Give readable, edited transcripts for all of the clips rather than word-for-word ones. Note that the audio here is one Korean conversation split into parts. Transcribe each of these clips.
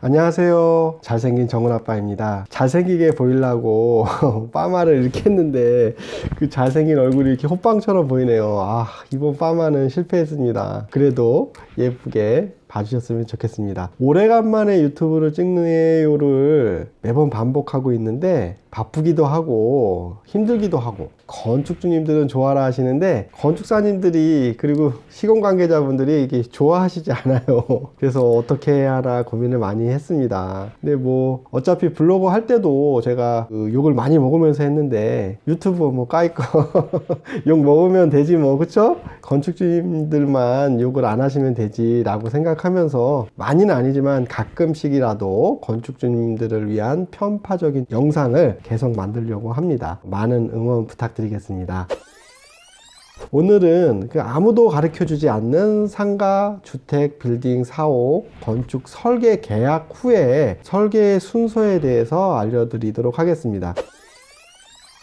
안녕하세요. 잘생긴 정은아빠입니다. 잘생기게 보이려고 파마를 이렇게 했는데 그 잘생긴 얼굴이 이렇게 호빵처럼 보이네요. 이번 파마는 실패했습니다. 그래도 예쁘게 봐주셨으면 좋겠습니다. 오래간만에 유튜브를 찍네요를 매번 반복하고 있는데 바쁘기도 하고 힘들기도 하고, 건축주님들은 좋아라 하시는데 건축사님들이 그리고 시공 관계자분들이 이게 좋아하시지 않아요. 그래서 어떻게 해야 하나 고민을 많이 했습니다. 근데 뭐 어차피 블로그 할 때도 제가 욕을 많이 먹으면서 했는데 유튜브 뭐 까이거 욕 먹으면 되지 뭐, 그쵸? 건축주님들만 욕을 안 하시면 되지 라고 생각하면서, 많이는 아니지만 가끔씩이라도 건축주님들을 위한 편파적인 영상을 계속 만들려고 합니다. 많은 응원 부탁드리겠습니다. 오늘은 아무도 가르쳐주지 않는 상가, 주택, 빌딩 사업, 건축 설계 계약 후에 설계의 순서에 대해서 알려드리도록 하겠습니다.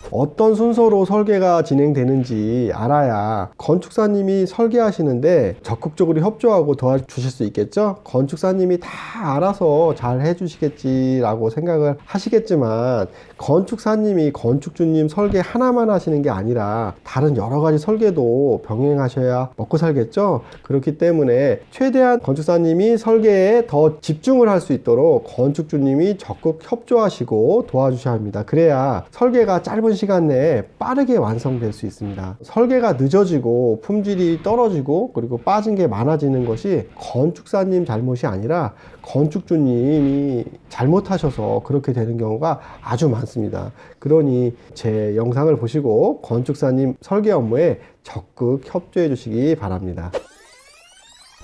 어떤 순서로 설계가 진행되는지 알아야 건축사님이 설계하시는데 적극적으로 협조하고 도와주실 수 있겠죠? 건축사님이 다 알아서 잘 해주시겠지라고 생각을 하시겠지만, 건축사님이 건축주님 설계 하나만 하시는 게 아니라 다른 여러 가지 설계도 병행하셔야 먹고 살겠죠? 그렇기 때문에 최대한 건축사님이 설계에 더 집중을 할 수 있도록 건축주님이 적극 협조하시고 도와주셔야 합니다. 그래야 설계가 짧은 시간 내에 빠르게 완성될 수 있습니다. 설계가 늦어지고 품질이 떨어지고 그리고 빠진 게 많아지는 것이 건축사님 잘못이 아니라 건축주님이 잘못하셔서 그렇게 되는 경우가 아주 많습니다. 그러니 제 영상을 보시고 건축사님 설계 업무에 적극 협조해 주시기 바랍니다.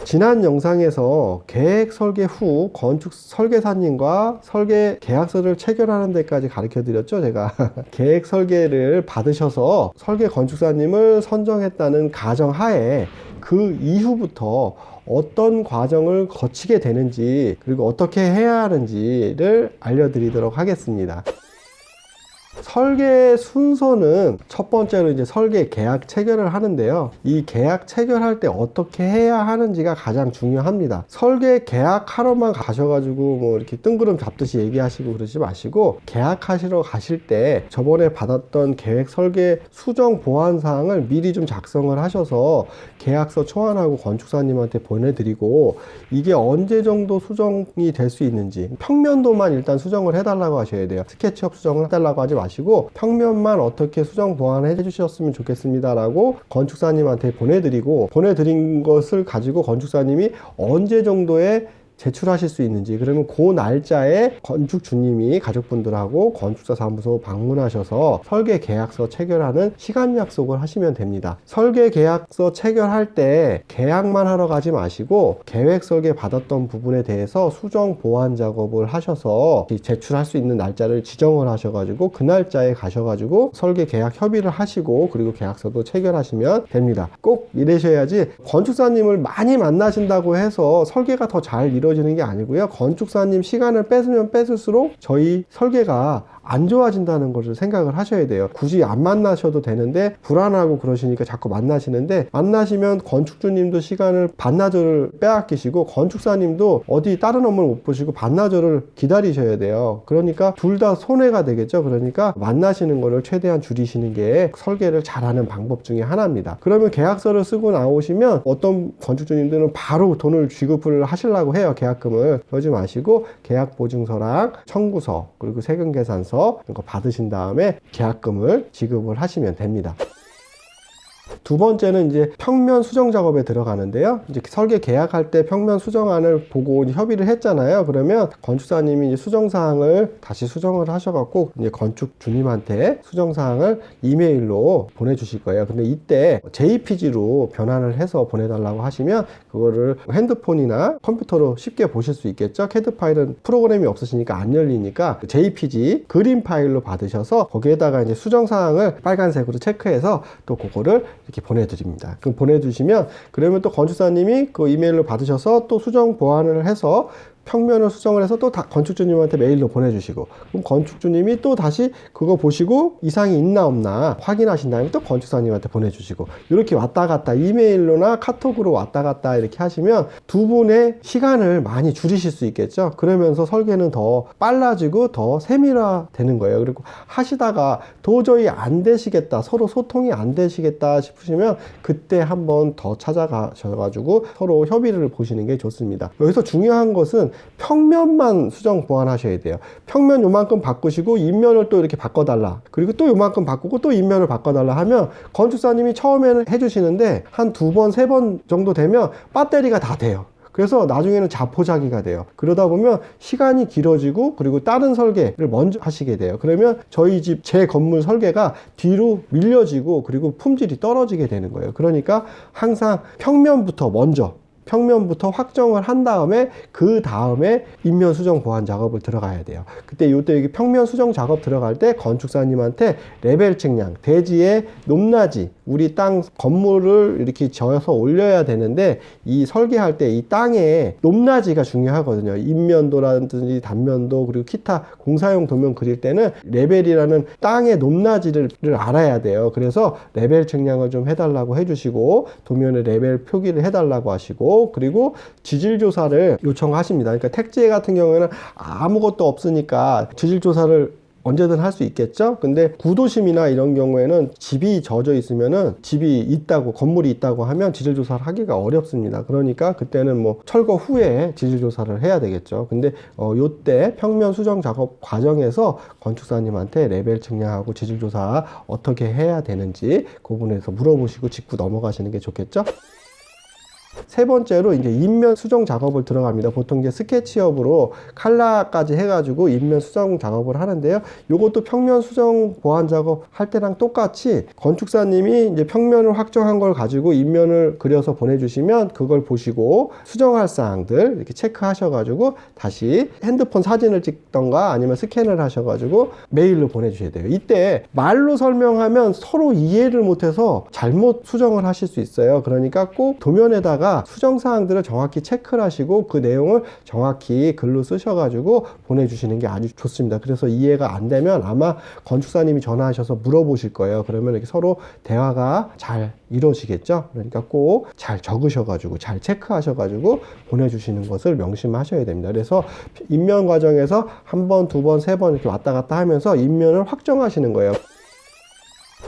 지난 영상에서 계획 설계 후 건축 설계사님과 설계 계약서를 체결하는 데까지 가르쳐 드렸죠. 제가 계획 설계를 받으셔서 설계 건축사님을 선정했다는 가정하에 그 이후부터 어떤 과정을 거치게 되는지, 그리고 어떻게 해야 하는지를 알려드리도록 하겠습니다. 설계 순서는 첫 번째로 이제 설계 계약 체결을 하는데요. 이 계약 체결할 때 어떻게 해야 하는지가 가장 중요합니다. 설계 계약하러만 가셔가지고 뭐 이렇게 뜬구름 잡듯이 얘기하시고 그러지 마시고, 계약하시러 가실 때 저번에 받았던 계획 설계 수정 보완 사항을 미리 좀 작성을 하셔서 계약서 초안하고 건축사님한테 보내드리고, 이게 언제 정도 수정이 될 수 있는지, 평면도만 일단 수정을 해달라고 하셔야 돼요. 스케치업 수정을 해달라고 하지 마시고 평면만 어떻게 수정 보완해 주셨으면 좋겠습니다 라고 건축사님한테 보내드린 것을 가지고 건축사님이 언제 정도에 제출하실 수 있는지, 그러면 그 날짜에 건축주님이 가족분들하고 건축사 사무소 방문하셔서 설계 계약서 체결하는 시간 약속을 하시면 됩니다. 설계 계약서 체결할 때 계약만 하러 가지 마시고 계획 설계 받았던 부분에 대해서 수정 보완 작업을 하셔서 제출할 수 있는 날짜를 지정을 하셔가지고 그 날짜에 가셔가지고 설계 계약 협의를 하시고 그리고 계약서도 체결하시면 됩니다. 꼭 이러셔야지, 건축사님을 많이 만나신다고 해서 설계가 더 잘 이루어지는 게 아니고요. 건축사님 시간을 뺏으면 뺏을수록 저희 설계가 안 좋아진다는 것을 생각을 하셔야 돼요. 굳이 안 만나셔도 되는데 불안하고 그러시니까 자꾸 만나시는데, 만나시면 건축주님도 시간을 반나절을 빼앗기시고 건축사님도 어디 다른 업무를 못 보시고 반나절을 기다리셔야 돼요. 그러니까 둘 다 손해가 되겠죠. 그러니까 만나시는 거를 최대한 줄이시는 게 설계를 잘하는 방법 중에 하나입니다. 그러면 계약서를 쓰고 나오시면 어떤 건축주님들은 바로 돈을 지급을 하시려고 해요. 계약금을. 그러지 마시고 계약보증서랑 청구서 그리고 세금계산서 이거 받으신 다음에 계약금을 지급을 하시면 됩니다. 두 번째는 이제 평면 수정 작업에 들어가는데요. 이제 설계 계약할 때 평면 수정안을 보고 협의를 했잖아요. 그러면 건축사님이 이제 수정 사항을 다시 수정을 하셔갖고 이제 건축 주님한테 수정 사항을 이메일로 보내주실 거예요. 근데 이때 JPG로 변환을 해서 보내달라고 하시면 그거를 핸드폰이나 컴퓨터로 쉽게 보실 수 있겠죠. CAD 파일은 프로그램이 없으시니까 안 열리니까 JPG 그림 파일로 받으셔서 거기에다가 이제 수정 사항을 빨간색으로 체크해서 또 그거를 이렇게 보내드립니다. 그럼 보내주시면, 그러면 또 건축사님이 그 이메일로 받으셔서 또 수정 보완을 해서 평면을 수정을 해서 또 건축주님한테 메일로 보내주시고, 그럼 건축주님이 또 다시 그거 보시고 이상이 있나 없나 확인하신 다음에 또 건축사님한테 보내주시고, 이렇게 왔다 갔다 이메일로나 카톡으로 왔다 갔다 이렇게 하시면 두 분의 시간을 많이 줄이실 수 있겠죠. 그러면서 설계는 더 빨라지고 더 세밀화되는 거예요. 그리고 하시다가 도저히 안 되시겠다, 서로 소통이 안 되시겠다 싶으시면 그때 한번 더 찾아가셔가지고 서로 협의를 보시는 게 좋습니다. 여기서 중요한 것은 평면만 수정 보완하셔야 돼요. 평면 요만큼 바꾸시고 인면을 또 이렇게 바꿔달라, 그리고 또 요만큼 바꾸고 또 인면을 바꿔달라 하면 건축사님이 처음에는 해주시는데 한 두 번, 세 번 정도 되면 배터리가 다 돼요. 그래서 나중에는 자포자기가 돼요. 그러다 보면 시간이 길어지고, 그리고 다른 설계를 먼저 하시게 돼요. 그러면 저희 집 제 건물 설계가 뒤로 밀려지고, 그리고 품질이 떨어지게 되는 거예요. 그러니까 항상 평면부터 확정을 한 다음에 그 다음에 인면 수정 보완 작업을 들어가야 돼요. 그때 이때 평면 수정 작업 들어갈 때 건축사님한테 레벨 측량, 대지의 높낮이, 우리 땅 건물을 이렇게 저어서 올려야 되는데 이 설계할 때 이 땅의 높낮이가 중요하거든요. 인면도라든지 단면도, 그리고 기타 공사용 도면 그릴 때는 레벨이라는 땅의 높낮이를 알아야 돼요. 그래서 레벨 측량을 좀 해달라고 해주시고, 도면에 레벨 표기를 해달라고 하시고, 그리고 지질조사를 요청하십니다. 그러니까 택지 같은 경우에는 아무것도 없으니까 지질조사를 언제든 할 수 있겠죠. 근데 구도심이나 이런 경우에는 집이 젖어 있으면은, 집이 있다고, 건물이 있다고 하면 지질조사를 하기가 어렵습니다. 그러니까 그때는 뭐 철거 후에 지질조사를 해야 되겠죠. 근데 요때 평면 수정 작업 과정에서 건축사님한테 레벨 측량하고 지질조사 어떻게 해야 되는지 그 부분에서 물어보시고 짚고 넘어가시는 게 좋겠죠. 세 번째로 이제 인면 수정 작업을 들어갑니다. 보통 이제 스케치업으로 칼라까지 해가지고 인면 수정 작업을 하는데요. 요것도 평면 수정 보완 작업 할 때랑 똑같이 건축사님이 이제 평면을 확정한 걸 가지고 인면을 그려서 보내주시면 그걸 보시고 수정할 사항들 이렇게 체크하셔가지고 다시 핸드폰 사진을 찍던가 아니면 스캔을 하셔가지고 메일로 보내주셔야 돼요. 이때 말로 설명하면 서로 이해를 못해서 잘못 수정을 하실 수 있어요. 그러니까 꼭 도면에다가 수정 사항들을 정확히 체크를 하시고 그 내용을 정확히 글로 쓰셔가지고 보내주시는 게 아주 좋습니다. 그래서 이해가 안 되면 아마 건축사님이 전화하셔서 물어보실 거예요. 그러면 이렇게 서로 대화가 잘 이루어지겠죠. 그러니까 꼭 잘 적으셔가지고 잘 체크하셔가지고 보내주시는 것을 명심하셔야 됩니다. 그래서 인면 과정에서 한 번, 두 번, 세 번 이렇게 왔다 갔다 하면서 인면을 확정하시는 거예요.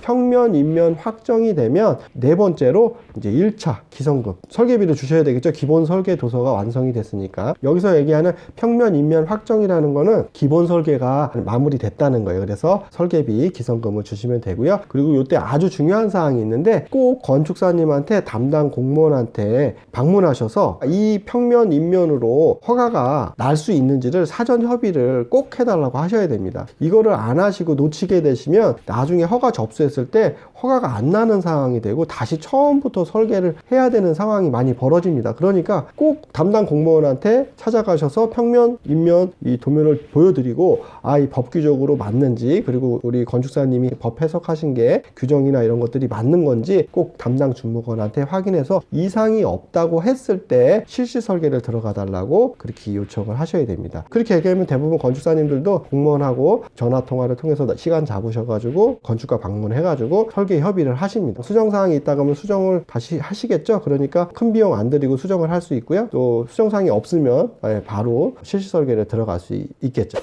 평면, 인면 확정이 되면 네 번째로 이제 1차 기성금 설계비를 주셔야 되겠죠. 기본 설계 도서가 완성이 됐으니까. 여기서 얘기하는 평면, 인면 확정이라는 거는 기본 설계가 마무리됐다는 거예요. 그래서 설계비 기성금을 주시면 되고요. 그리고 이때 아주 중요한 사항이 있는데 꼭 건축사님한테 담당 공무원한테 방문하셔서 이 평면, 인면으로 허가가 날 수 있는지를 사전 협의를 꼭 해달라고 하셔야 됩니다. 이거를 안 하시고 놓치게 되시면 나중에 허가 접수했을 때 허가가 안 나는 상황이 되고 다시 처음부터 설계를 해야 되는 상황이 많이 벌어집니다. 그러니까 꼭 담당 공무원한테 찾아가셔서 평면, 인면 이 도면을 보여드리고 이 법규적으로 맞는지, 그리고 우리 건축사님이 법 해석하신 게 규정이나 이런 것들이 맞는 건지 꼭 담당 주무관한테 확인해서 이상이 없다고 했을 때 실시 설계를 들어가 달라고 그렇게 요청을 하셔야 됩니다. 그렇게 얘기하면 대부분 건축사님들도 공무원하고 전화 통화를 통해서 시간 잡으셔가지고 건축가 방문해가지고 설계 협의를 하십니다. 수정사항이 있다고 하면 수정을 다시 하시겠죠. 그러니까 큰 비용 안 들이고 수정을 할 수 있고요. 또 수정사항이 없으면 바로 실시 설계를 들어갈 수 있겠죠.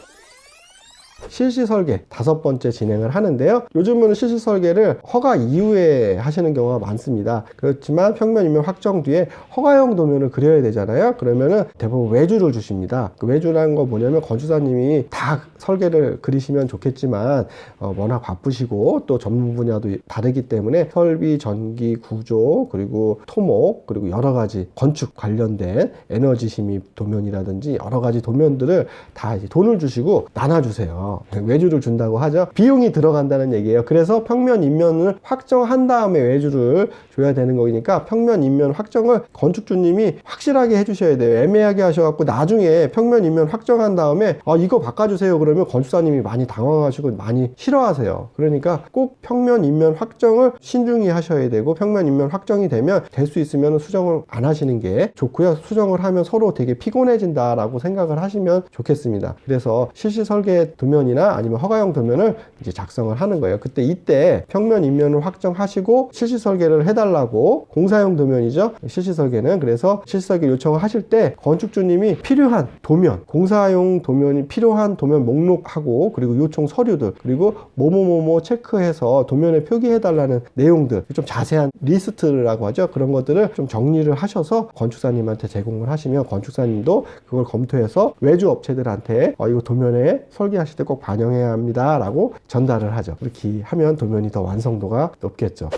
실시 설계 5번째 진행을 하는데요. 요즘은 실시 설계를 허가 이후에 하시는 경우가 많습니다. 그렇지만 평면, 인면 확정 뒤에 허가용 도면을 그려야 되잖아요. 그러면은 대부분 외주를 주십니다. 그 외주라는 거 뭐냐면 건축사님이 다 설계를 그리시면 좋겠지만 워낙 바쁘시고 또 전문 분야도 다르기 때문에 설비, 전기, 구조, 그리고 토목, 그리고 여러 가지 건축 관련된 에너지 심입 도면이라든지 여러 가지 도면들을 다 이제 돈을 주시고 나눠주세요. 외주를 준다고 하죠. 비용이 들어간다는 얘기예요. 그래서 평면 인면을 확정한 다음에 외주를 줘야 되는 거니까 평면 인면 확정을 건축주님이 확실하게 해주셔야 돼요. 애매하게 하셔갖고 나중에 평면 인면 확정한 다음에 이거 바꿔주세요 그러면 건축사님이 많이 당황하시고 많이 싫어하세요. 그러니까 꼭 평면 인면 확정을 신중히 하셔야 되고, 평면 인면 확정이 되면 될 수 있으면 수정을 안 하시는 게 좋고요. 수정을 하면 서로 되게 피곤해진다 라고 생각을 하시면 좋겠습니다. 그래서 실시 설계 도면이나 아니면 허가용 도면을 이제 작성을 하는 거예요. 이때 평면 인면을 확정하시고 실시 설계를 해달라고, 공사용 도면이죠, 실시 설계는. 그래서 실시 설계 요청을 하실 때 건축주님이 필요한 도면, 공사용 도면이 필요한 도면 목록하고, 그리고 요청 서류들, 그리고 뭐뭐뭐뭐 체크해서 도면에 표기해달라는 내용들, 좀 자세한 리스트라고 하죠. 그런 것들을 좀 정리를 하셔서 건축사님한테 제공을 하시면 건축사님도 그걸 검토해서 외주 업체들한테 이거 도면에 설계하실 때 꼭 반영해야 합니다 라고 전달을 하죠. 그렇게 하면 도면이 더 완성도가 높겠죠.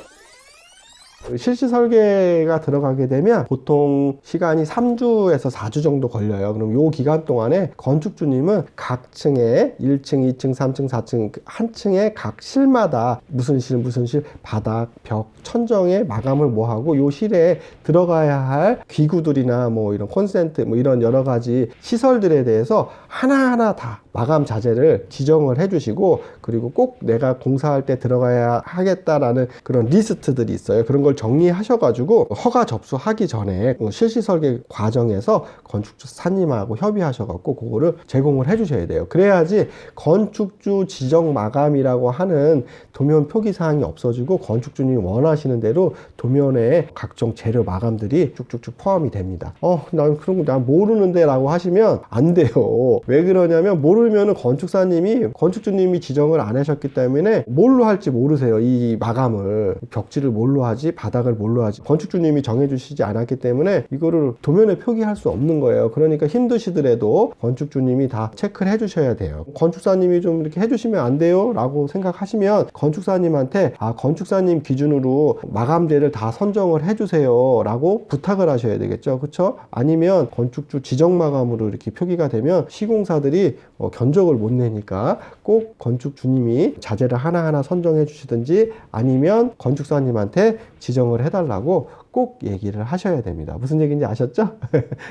실시 설계가 들어가게 되면 보통 시간이 3주에서 4주 정도 걸려요. 그럼 요 기간 동안에 건축주님은 각 층에 1층, 2층, 3층, 4층 한 층에 각 실마다 무슨 실, 바닥, 벽, 천정에 마감을 하고 요 실에 들어가야 할 기구들이나 이런 콘센트 이런 여러 가지 시설들에 대해서 하나하나 다 마감 자재를 지정을 해주시고, 그리고 꼭 내가 공사할 때 들어가야 하겠다라는 그런 리스트들이 있어요. 그런 걸 정리하셔가지고 허가 접수하기 전에 실시 설계 과정에서 건축주사님하고 협의하셔갖고 그거를 제공을 해주셔야 돼요. 그래야지 건축주 지정 마감이라고 하는 도면 표기 사항이 없어지고 건축주님이 원하시는 대로 도면에 각종 재료 마감들이 쭉쭉쭉 포함이 됩니다. 난 그런 거 난 모르는데 라고 하시면 안 돼요. 왜 그러냐면 모르면은 건축주님이 지정을 안 하셨기 때문에 뭘로 할지 모르세요. 이 마감을 벽지를 뭘로 하지, 바닥을 뭘로 하지, 건축주님이 정해주시지 않았기 때문에 이거를 도면에 표기할 수 없는 거예요. 그러니까 힘드시더라도 건축주님이 다 체크를 해주셔야 돼요. 건축사님이 좀 이렇게 해주시면 안 돼요 라고 생각하시면 건축사님한테 건축사님 기준으로 마감재를 다 선정을 해주세요 라고 부탁을 하셔야 되겠죠. 그쵸? 아니면 건축주 지정 마감으로 이렇게 표기가 되면 시공사들이 견적을 못 내니까 꼭 건축주님이 자재를 하나하나 선정해 주시든지 아니면 건축사님한테 지정을 해달라고 꼭 얘기를 하셔야 됩니다. 무슨 얘기인지 아셨죠?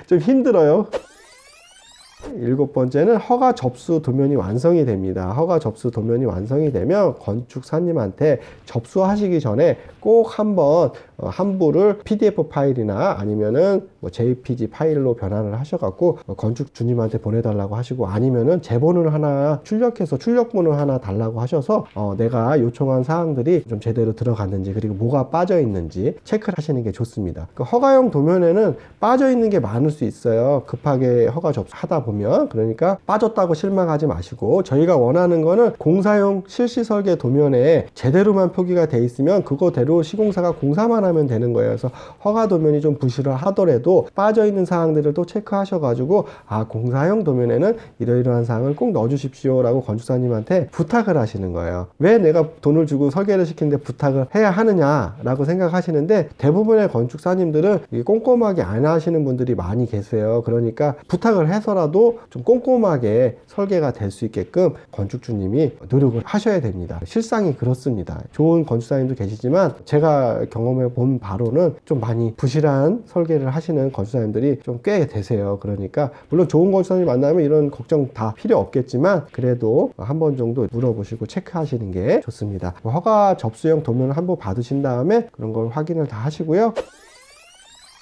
좀 힘들어요. 7번째는 허가 접수 도면이 완성이 됩니다. 허가 접수 도면이 완성이 되면 건축사님한테 접수하시기 전에 꼭 한번 한부를 PDF 파일이나 아니면은 JPG 파일로 변환을 하셔갖고 건축주님한테 보내달라고 하시고, 아니면은 제본을 하나 출력해서 출력본을 하나 달라고 하셔서 내가 요청한 사항들이 좀 제대로 들어갔는지, 그리고 뭐가 빠져 있는지 체크를 하시는 게 좋습니다. 허가용 도면에는 빠져 있는 게 많을 수 있어요. 급하게 허가 접수하다 보면. 그러니까 빠졌다고 실망하지 마시고, 저희가 원하는 거는 공사용 실시 설계 도면에 제대로만 표기가 돼 있으면 그거대로 시공사가 공사만 하면 되는 거예요. 그래서 허가 도면이 좀 부실을 하더라도 빠져 있는 사항들을 또 체크하셔가지고 공사용 도면에는 이러이러한 사항을 꼭 넣어주십시오 라고 건축사님한테 부탁을 하시는 거예요. 왜 내가 돈을 주고 설계를 시키는데 부탁을 해야 하느냐 라고 생각하시는데, 대부분의 건축사님들은 꼼꼼하게 안 하시는 분들이 많이 계세요. 그러니까 부탁을 해서라도 좀 꼼꼼하게 설계가 될 수 있게끔 건축주님이 노력을 하셔야 됩니다. 실상이 그렇습니다. 좋은 건축사님도 계시지만 제가 경험해 본 바로는 좀 많이 부실한 설계를 하시는 건축사님들이 좀 꽤 되세요. 그러니까 물론 좋은 건축사님 만나면 이런 걱정 다 필요 없겠지만 그래도 한 번 정도 물어보시고 체크하시는 게 좋습니다. 허가 접수형 도면을 한 번 받으신 다음에 그런 걸 확인을 다 하시고요.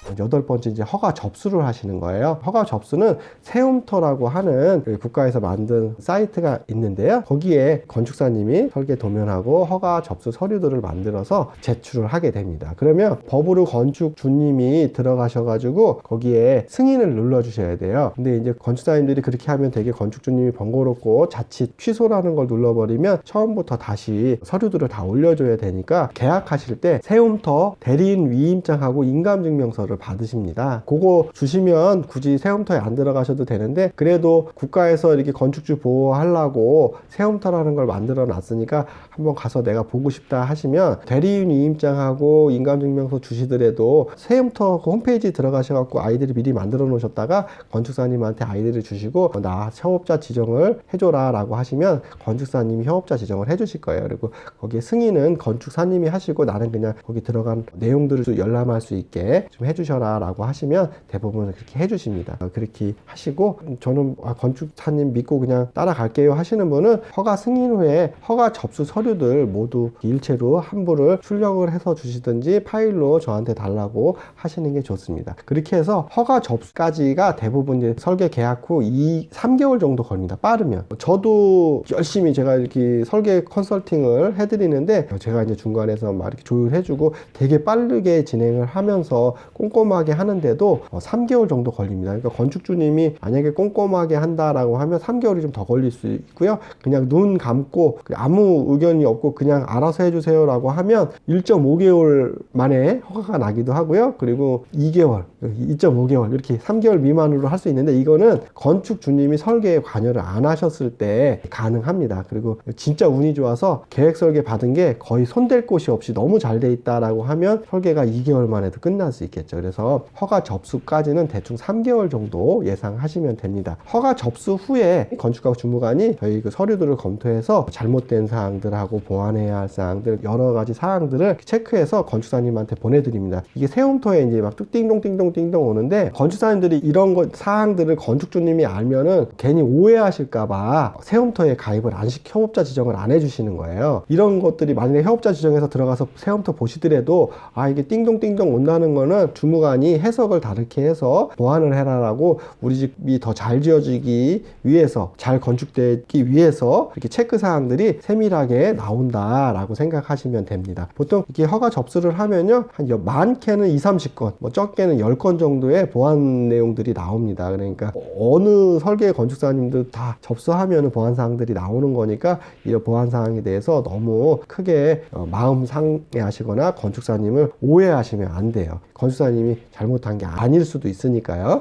8번째 이제 허가 접수를 하시는 거예요. 허가 접수는 세움터라고 하는 국가에서 만든 사이트가 있는데요. 거기에 건축사님이 설계 도면하고 허가 접수 서류들을 만들어서 제출을 하게 됩니다. 그러면 법으로 건축주님이 들어가셔가지고 거기에 승인을 눌러주셔야 돼요. 근데 이제 건축사님들이 그렇게 하면 되게 건축주님이 번거롭고 자칫 취소라는 걸 눌러버리면 처음부터 다시 서류들을 다 올려줘야 되니까 계약하실 때 세움터 대리인 위임장하고 인감증명서를 세움터를 받으십니다. 그거 주시면 굳이 세움터에 안 들어가셔도 되는데, 그래도 국가에서 이렇게 건축주 보호하려고 세움터라는 걸 만들어 놨으니까 한번 가서 내가 보고 싶다 하시면 대리인 위임장하고 인감증명서 주시더라도 세움터 그 홈페이지 들어가셔갖고 아이들이 미리 만들어 놓으셨다가 건축사님한테 아이들을 주시고 나 협업자 지정을 해줘라 라고 하시면 건축사님이 협업자 지정을 해주실 거예요. 그리고 거기에 승인은 건축사님이 하시고 나는 그냥 거기 들어간 내용들을 열람할 수 있게 좀 해주셔라 라고 하시면 대부분 그렇게 해주십니다. 그렇게 하시고, 저는 건축사님 믿고 그냥 따라갈게요 하시는 분은 허가 승인 후에 허가 접수 서류들 모두 일체로 한부를 출력을 해서 주시든지 파일로 저한테 달라고 하시는 게 좋습니다. 그렇게 해서 허가 접수까지가 대부분 이제 설계 계약 후 3개월 정도 걸립니다. 빠르면. 저도 열심히 제가 이렇게 설계 컨설팅을 해드리는데 제가 이제 중간에서 막 이렇게 조율해주고 되게 빠르게 진행을 하면서 꼼꼼하게 하는데도 3개월 정도 걸립니다. 그러니까 건축주님이 만약에 꼼꼼하게 한다라고 하면 3개월이 좀 더 걸릴 수 있고요. 그냥 눈 감고 아무 의견이 없고 그냥 알아서 해주세요 라고 하면 1.5개월 만에 허가가 나기도 하고요. 그리고 2개월, 2.5개월 이렇게 3개월 미만으로 할 수 있는데, 이거는 건축주님이 설계에 관여를 안 하셨을 때 가능합니다. 그리고 진짜 운이 좋아서 계획 설계 받은 게 거의 손댈 곳이 없이 너무 잘 돼 있다라고 하면 설계가 2개월 만에도 끝날 수 있겠죠. 그래서 허가 접수까지는 대충 3개월 정도 예상하시면 됩니다. 허가 접수 후에 건축가 주무관이 저희 그 서류들을 검토해서 잘못된 사항들하고 보완해야 할 사항들 여러 가지 사항들을 체크해서 건축사님한테 보내드립니다. 이게 세움터에 이제 막 띵동띵동띵동 오는데, 건축사님들이 이런 사항들을 건축주님이 알면은 괜히 오해하실까봐 세움터에 가입을 안 시켜 협업자 지정을 안 해주시는 거예요. 이런 것들이 만약에 협업자 지정에서 들어가서 세움터 보시더라도 이게 띵동띵동 온다는 거는 주무관이 해석을 다르게 해서 보완을 해라라고, 우리 집이 더 잘 지어지기 위해서, 잘 건축되기 위해서 이렇게 체크 사항들이 세밀하게 나온다라고 생각하시면 됩니다. 보통 이렇게 허가 접수를 하면요, 한 많게는 2-30건, 뭐 적게는 10건 정도의 보완 내용들이 나옵니다. 그러니까 어느 설계 건축사님들 다 접수하면 보완 사항들이 나오는 거니까 이 보완 사항에 대해서 너무 크게 마음 상해하시거나 건축사님을 오해하시면 안 돼요. 건축사님이 잘못한 게 아닐 수도 있으니까요.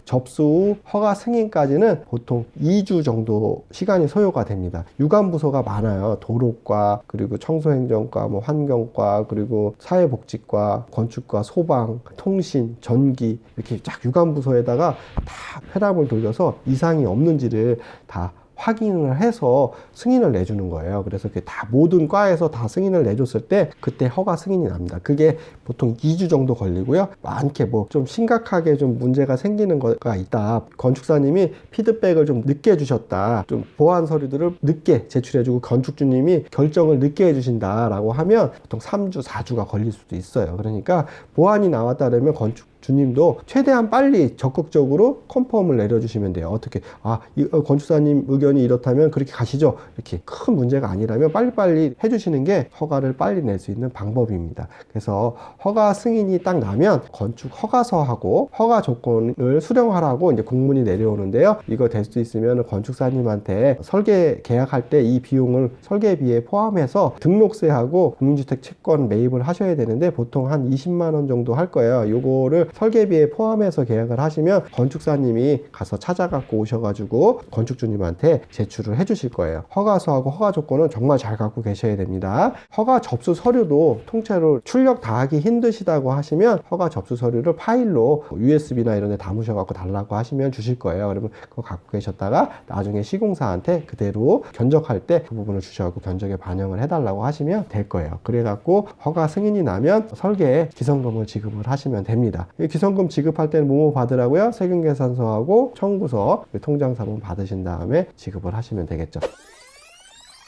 접수 후 허가 승인까지는 보통 2주 정도 시간이 소요가 됩니다. 유관부서가 많아요. 도로과, 그리고 청소행정과, 뭐 환경과, 그리고 사회복지과, 건축과, 소방, 통신, 전기, 이렇게 쫙 유관부서에다가 다 회담을 돌려서 이상이 없는지를 다 확인을 해서 승인을 내주는 거예요. 그래서 다 모든 과에서 다 승인을 내줬을 때 그때 허가 승인이 납니다. 그게 보통 2주 정도 걸리고요. 많게 뭐 좀 심각하게 좀 문제가 생기는 거가 있다, 건축사님이 피드백을 좀 늦게 주셨다, 좀 보완 서류들을 늦게 제출해주고 건축주님이 결정을 늦게 해주신다라고 하면 보통 3주, 4주가 걸릴 수도 있어요. 그러니까 보완이 나왔다 그러면 주님도 최대한 빨리 적극적으로 컨펌을 내려주시면 돼요. 어떻게, 이 건축사님 의견이 이렇다면 그렇게 가시죠. 이렇게 큰 문제가 아니라면 빨리빨리 해주시는 게 허가를 빨리 낼 수 있는 방법입니다. 그래서 허가 승인이 딱 나면 건축 허가서하고 허가 조건을 수령하라고 이제 공문이 내려오는데요. 이거 될 수 있으면 건축사님한테 설계 계약할 때 이 비용을 설계비에 포함해서 등록세하고 공인주택 채권 매입을 하셔야 되는데 보통 한 20만 원 정도 할 거예요. 요거를 설계비에 포함해서 계약을 하시면 건축사님이 가서 찾아갖고 오셔가지고 건축주님한테 제출을 해주실 거예요. 허가서하고 허가 조건은 정말 잘 갖고 계셔야 됩니다. 허가 접수 서류도 통째로 출력 다 하기 힘드시다고 하시면 허가 접수 서류를 파일로 USB나 이런 데 담으셔갖고 달라고 하시면 주실 거예요. 그러면 그거 갖고 계셨다가 나중에 시공사한테 그대로 견적할 때 그 부분을 주셔갖고 견적에 반영을 해달라고 하시면 될 거예요. 그래갖고 허가 승인이 나면 설계에 기성금을 지급을 하시면 됩니다. 기성금 지급할 때는 뭐뭐 받으라고요? 세금계산서하고 청구서, 통장사본 받으신 다음에 지급을 하시면 되겠죠.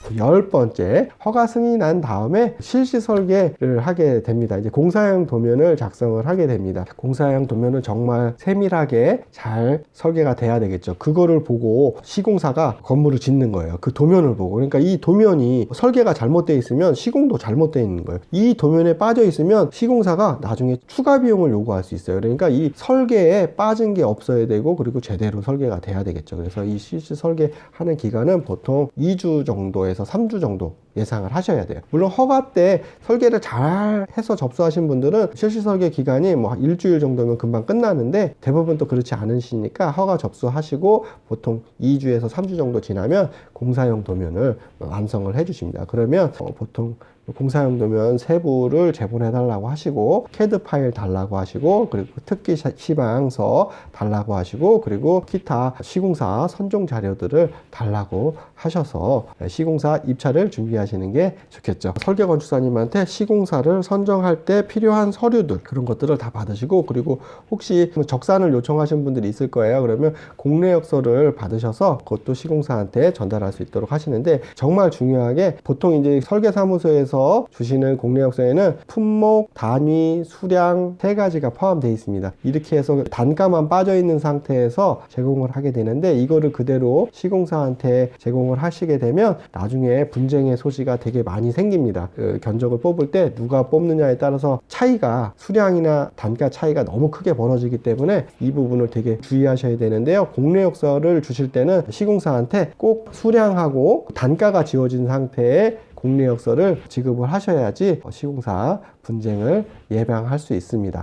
10번째, 허가 승인이 난 다음에 실시 설계를 하게 됩니다. 이제 공사용 도면을 작성을 하게 됩니다. 공사용 도면은 정말 세밀하게 잘 설계가 돼야 되겠죠. 그거를 보고 시공사가 건물을 짓는 거예요. 그 도면을 보고. 그러니까 이 도면이 설계가 잘못되어 있으면 시공도 잘못되어 있는 거예요. 이 도면에 빠져 있으면 시공사가 나중에 추가 비용을 요구할 수 있어요. 그러니까 이 설계에 빠진 게 없어야 되고, 그리고 제대로 설계가 돼야 되겠죠. 그래서 이 실시 설계하는 기간은 보통 2주 정도에서 3주 정도 예상을 하셔야 돼요. 물론 허가 때 설계를 잘 해서 접수하신 분들은 실시 설계 기간이 뭐 일주일 정도면 금방 끝나는데, 대부분 또 그렇지 않으시니까 허가 접수하시고 보통 2주에서 3주 정도 지나면 공사용 도면을 완성을 해 주십니다. 그러면 보통 공사용 도면 세부를 제본해 달라고 하시고, 캐드 파일 달라고 하시고, 그리고 특기 시방서 달라고 하시고, 그리고 기타 시공사 선종 자료들을 달라고 하셔서 시공사 입찰을 준비하시는 게 좋겠죠. 설계 건축사님한테 시공사를 선정할 때 필요한 서류들, 그런 것들을 다 받으시고, 그리고 혹시 적산을 요청하신 분들이 있을 거예요. 그러면 공례역서를 받으셔서 그것도 시공사한테 전달할 수 있도록 하시는데, 정말 중요하게 보통 이제 설계사무소에서 주시는 공례역서에는 품목, 단위, 수량 세 가지가 포함되어 있습니다. 이렇게 해서 단가만 빠져 있는 상태에서 제공을 하게 되는데, 이거를 그대로 시공사한테 제공을 하시게 되면 나중에 분쟁의 소지가 되게 많이 생깁니다. 그 견적을 뽑을 때 누가 뽑느냐에 따라서 차이가, 수량이나 단가 차이가 너무 크게 벌어지기 때문에 이 부분을 되게 주의하셔야 되는데요. 공례역서를 주실 때는 시공사한테 꼭 수량하고 단가가 지워진 상태에 공례역서를 지급을 하셔야지 시공사 분쟁을 예방할 수 있습니다.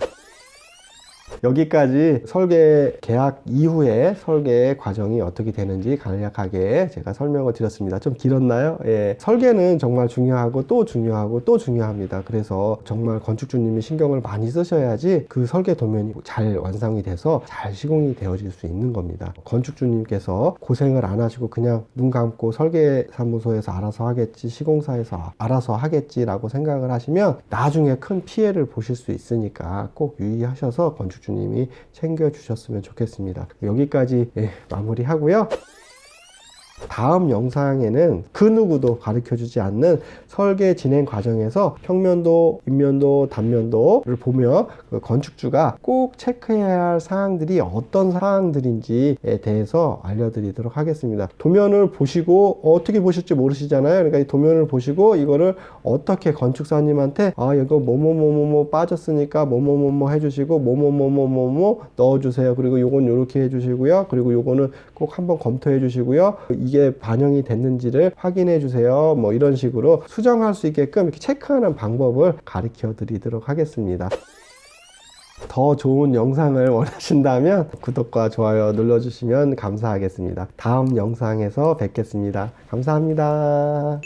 여기까지 설계 계약 이후에 설계 과정이 어떻게 되는지 간략하게 제가 설명을 드렸습니다. 좀 길었나요? 예. 설계는 정말 중요하고 또 중요하고 또 중요합니다. 그래서 정말 건축주님이 신경을 많이 쓰셔야지 그 설계 도면이 잘 완성이 돼서 잘 시공이 되어질 수 있는 겁니다. 건축주님께서 고생을 안 하시고 그냥 눈 감고 설계사무소에서 알아서 하겠지, 시공사에서 알아서 하겠지라고 생각을 하시면 나중에 큰 피해를 보실 수 있으니까 꼭 유의하셔서 건축주님이 챙겨주셨으면 좋겠습니다. 여기까지 마무리하고요. 다음 영상에는 그 누구도 가르쳐주지 않는 설계 진행 과정에서 평면도, 입면도, 단면도를 보며 그 건축주가 꼭 체크해야 할 사항들이 어떤 사항들인지에 대해서 알려드리도록 하겠습니다. 도면을 보시고 어떻게 보실지 모르시잖아요. 그러니까 이 도면을 보시고 이거를 어떻게 건축사님한테 이거 뭐뭐뭐뭐 빠졌으니까 뭐뭐뭐뭐 해주시고 뭐뭐뭐뭐뭐 넣어주세요. 그리고 요건 요렇게 해주시고요. 그리고 요거는 꼭 한번 검토해 주시고요. 이게 반영이 됐는지를 확인해 주세요. 뭐 이런 식으로 수정할 수 있게끔 이렇게 체크하는 방법을 가르쳐 드리도록 하겠습니다. 더 좋은 영상을 원하신다면 구독과 좋아요 눌러주시면 감사하겠습니다. 다음 영상에서 뵙겠습니다. 감사합니다.